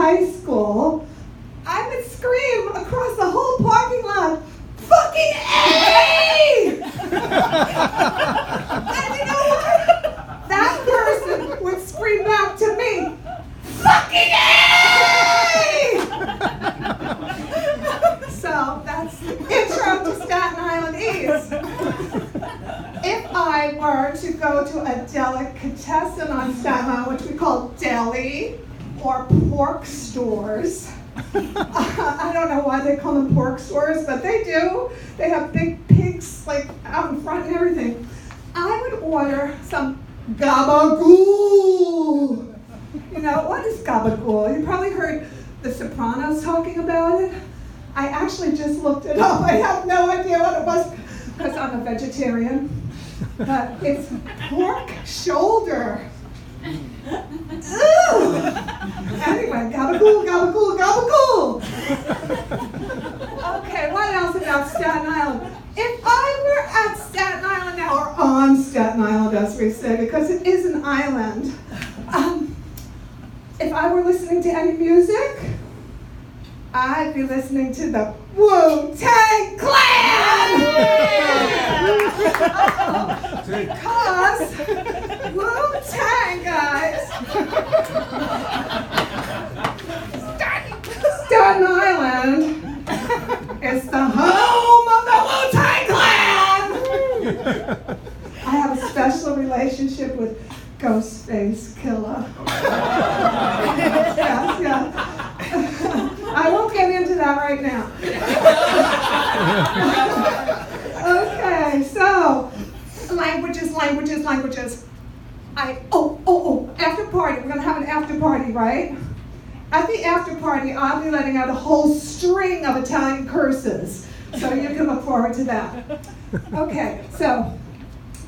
high school, I would scream across the whole parking lot, "Fucking A!" And you know what? That person would scream back to me, "Fucking A!" So that's the intro to Staten Island East. If I were to go to a delicatessen on Staten Island, which we call deli or pork stores, I don't know why they call them pork stores, but they do. They have big pigs like out in front and everything. I would order some gabagool. You know, what is gabagool? You probably heard The Sopranos talking about it. I actually just looked it up. I have no idea what it was because I'm a vegetarian. But it's pork shoulder. Ew. Anyway, gabagool, gabagool, gabagool. Okay, what else about Staten Island? If I were at Staten Island now, or on Staten Island as we say, because it is an island, if I were listening to any music, I'd be listening to the Wu-Tang Clan! Because Wu-Tang, guys. Staten Island is the home of the Wu-Tang Clan! I have a special relationship with Ghostface Killer. Yes, yes. I won't get into that right now. Okay, so languages. After party. We're gonna have an after party, right? At the after party, I'll be letting out a whole string of Italian curses, so you can look forward to that. Okay, so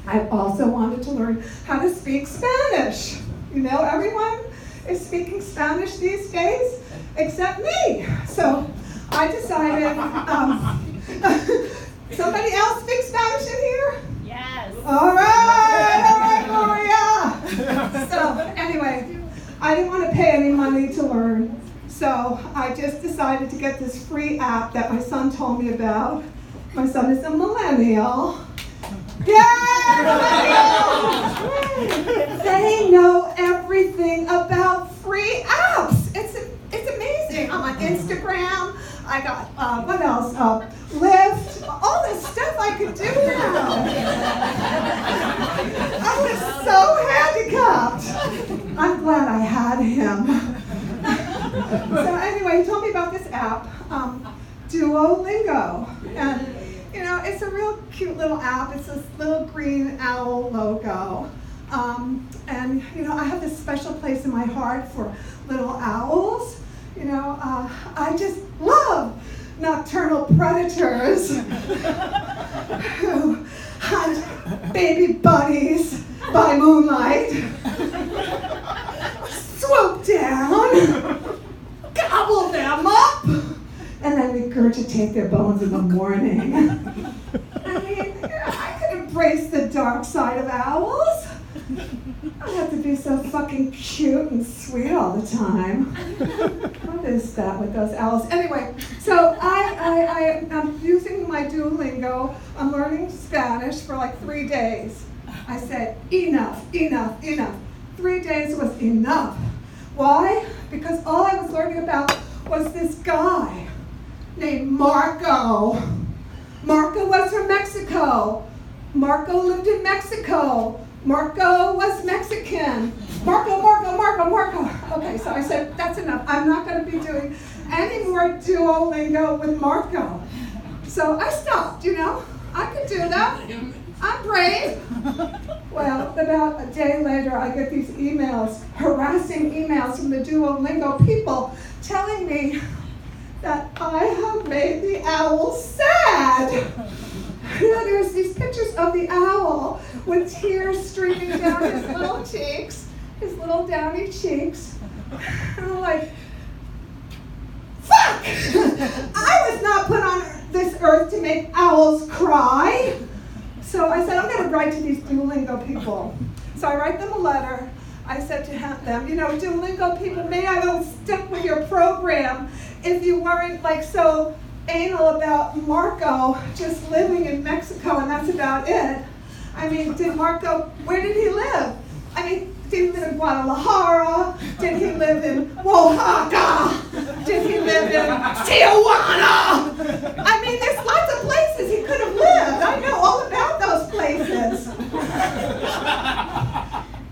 I also wanted to learn how to speak Spanish. You know, everyone is speaking Spanish these days, except me. So I decided, somebody else speaks Spanish in here? Yes. All right, Maria. So anyway, I didn't want to pay any money to learn. So I just decided to get this free app that my son told me about. My son is a millennial. Yeah, they know everything about free apps. It's amazing. I'm on Instagram. I got, what else? Lyft. All this stuff I could do now. I was so handicapped. I'm glad I had him. So anyway, he told me about this app, Duolingo. And you know, it's a real cute little app. It's this little green owl logo. And, you know, I have this special place in my heart for little owls. You know, I just love nocturnal predators who hunt baby bunnies by moonlight, swoop down, gobble them up, and then regurgitate their bones in the morning. I mean, I could embrace the dark side of owls. I don't have to be so fucking cute and sweet all the time. What is that with those owls? Anyway, so I'm using my Duolingo. I'm learning Spanish for like 3 days. I said, enough. 3 days was enough. Why? Because all I was learning about was this guy named Marco. Marco was from Mexico. Marco lived in Mexico. Marco was Mexican. Marco. Okay, so I said, that's enough. I'm not going to be doing any more Duolingo with Marco. So I stopped, you know. I could do that. I'm brave. Well, about a day later, I get these emails, harassing emails from the Duolingo people telling me that I have made the owl sad. You know, there's these pictures of the owl with tears streaming down his little cheeks, his little downy cheeks. And I'm like, fuck! I was not put on this earth to make owls cry. So I said, I'm going to write to these Duolingo people. So I write them a letter. I said to them, Duolingo people, may I go stick with your program if you weren't like so anal about Marco just living in Mexico and that's about it. I mean, where did he live? I mean, did he live in Guadalajara? Did he live in Oaxaca? Did he live in Tijuana? I mean, there's lots of places he could have lived. I know all about those places.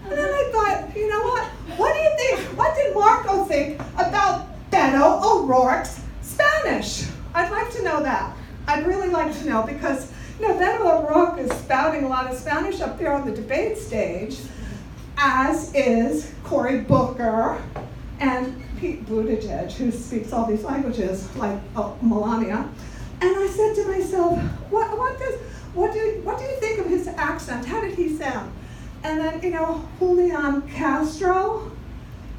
And then I thought, you know what? What do you think? What did Marco think about Beto O'Rourke's Spanish? I'd like to know that. I'd really like to know because, Beto O'Rourke is spouting a lot of Spanish up there on the debate stage, as is Cory Booker and Pete Buttigieg, who speaks all these languages, like Melania. And I said to myself, what do you think of his accent? How did he sound? And then, Julian Castro,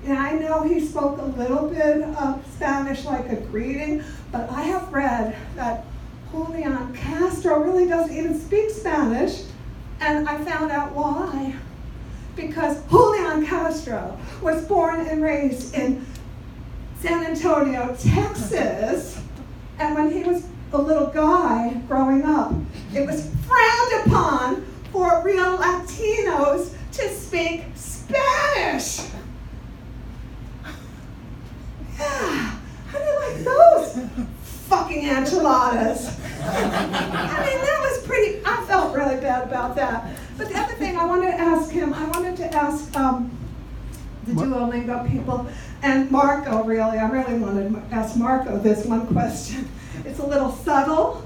I know he spoke a little bit of Spanish like a greeting, but I have read that Julian Castro really doesn't even speak Spanish, and I found out why. Because Julian Castro was born and raised in San Antonio, Texas, and when he was a little guy growing up, it was frowned upon for real Latinos to speak Spanish. Yeah, how do you like those fucking enchiladas? I mean, that was pretty, I felt really bad about that. But the other thing I wanted to ask him, I wanted to ask the Duolingo people, and Marco really, I really wanted to ask Marco this one question. It's a little subtle.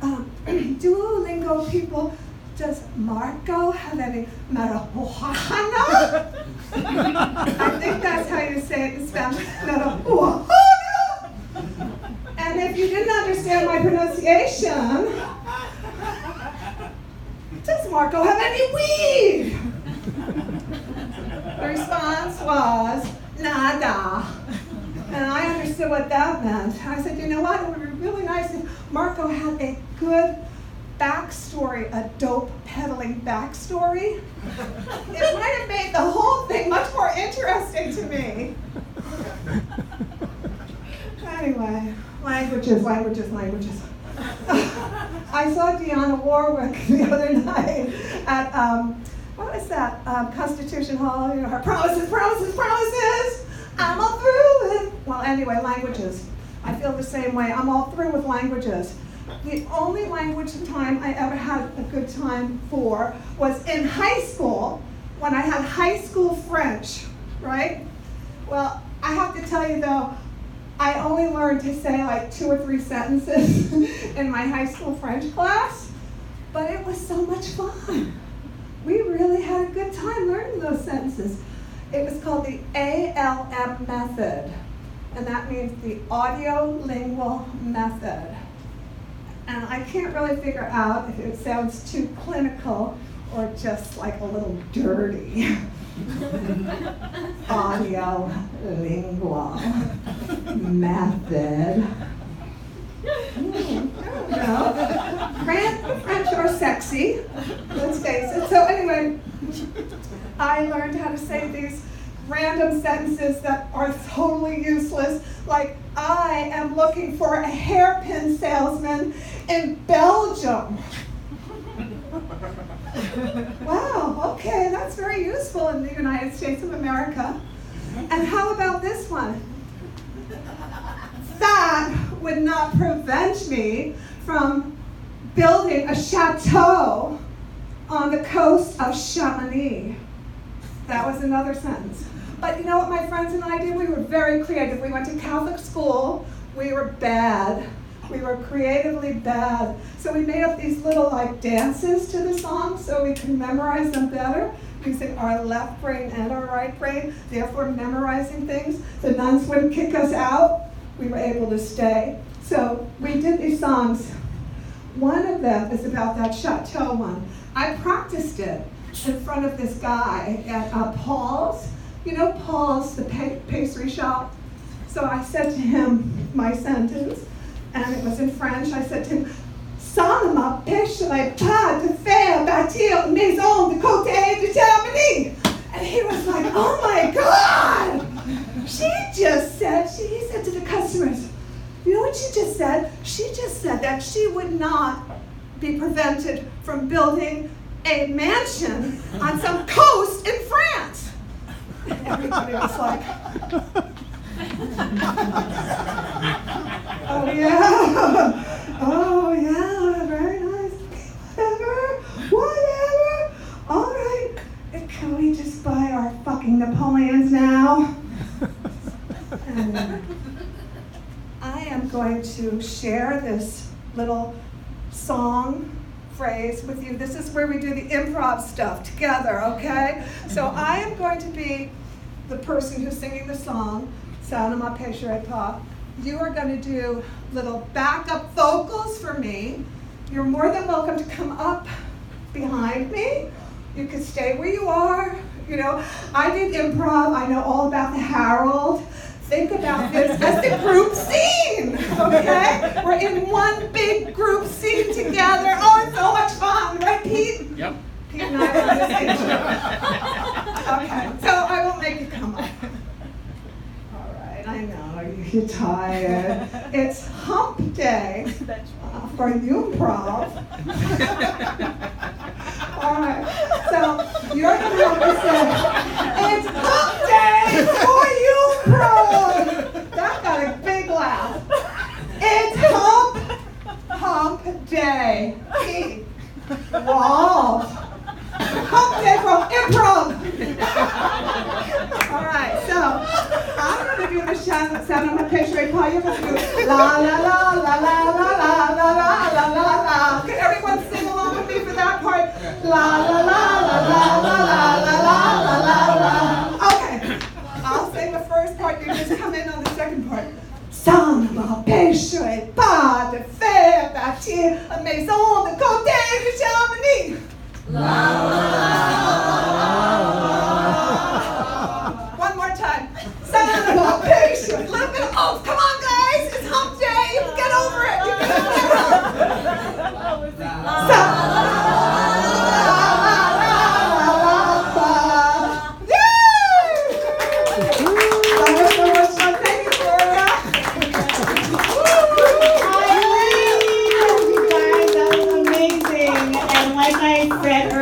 Duolingo people, does Marco have any marijuana? I think that's how you say it in Spanish. Marijuana. And if you didn't understand my pronunciation, does Marco have any weed? The response was, nada. And I understood what that meant. I said, you know what, it would be really nice if Marco had a good backstory, a dope peddling backstory. It might have made the whole thing much more interesting to me. Anyway, languages. I saw Dionne Warwick the other night at, what was that, Constitution Hall, her promises. I'm all through with. Well, anyway, languages. I feel the same way. I'm all through with languages. The only language time I ever had a good time for was in high school, when I had high school French, right? Well, I have to tell you though, I only learned to say like 2 or 3 sentences in my high school French class, but it was so much fun. We really had a good time learning those sentences. It was called the ALM method, and that means the audio-lingual method. And I can't really figure out if it sounds too clinical or just like a little dirty. Audio-lingual method. French are sexy, let's face it. So anyway, I learned how to say these random sentences that are totally useless, like, I am looking for a hairpin salesman in Belgium. Wow, okay, that's very useful in the United States of America. And how about this one? That would not prevent me from building a chateau on the coast of Chamonix. That was another sentence. But you know what my friends and I did? We were very creative. We went to Catholic school. We were bad. We were creatively bad. So we made up these little like dances to the song so we could memorize them better, using our left brain and our right brain, therefore memorizing things. The nuns wouldn't kick us out. We were able to stay. So we did these songs. One of them is about that chateau one. I practiced it in front of this guy at Paul's. You know Paul's, the pastry shop? So I said to him my sentence, and it was in French. I said to him, "Ça ne m'empêcherait pas de faire bâtir une maison de côté de Chamonix." And And he was like, oh my God! He said to the customers, you know what she just said? She just said that she would not be prevented from building a mansion on some coast in France. And everybody was like, oh yeah, very nice. Whatever. All right, can we just buy our fucking Napoleons now? And I am going to share this little song phrase with you. This is where we do the improv stuff together, okay? So I am going to be the person who's singing the song, Ça ne m'empêcherait pas. You are going to do little backup vocals for me. You're more than welcome to come up behind me. You can stay where you are. You know, I did improv. I know all about the Harold. Think about this as the group scene, okay? We're in one big group scene together. Oh, it's so much fun, right, Pete? Yep. Pete and I are on the same show. Okay, so I won't make you come up. All right, I know, you're tired. It's hump day for Humpprov. All right, so you're going to have to say, it's hump day for Humpprov. That got a big laugh. It's hump day. Wow. Hump day from improv. All right, so I'm going to do the sound of my picture. Paul, you're going to do la la la la la la la la la la la la. Can everyone sing along with me for that part? La la la la la la la la la la la. Okay, I'll sing the first part. You just come in on the second part. Ça ne m'empêcherait pas de faire bâtir une maison de côté de Chamonix. One more time. Ça ne m'empêcherait. A little bit of oomph. Come on, guys. It's hump day. You can get over it. You can get over it. Yay!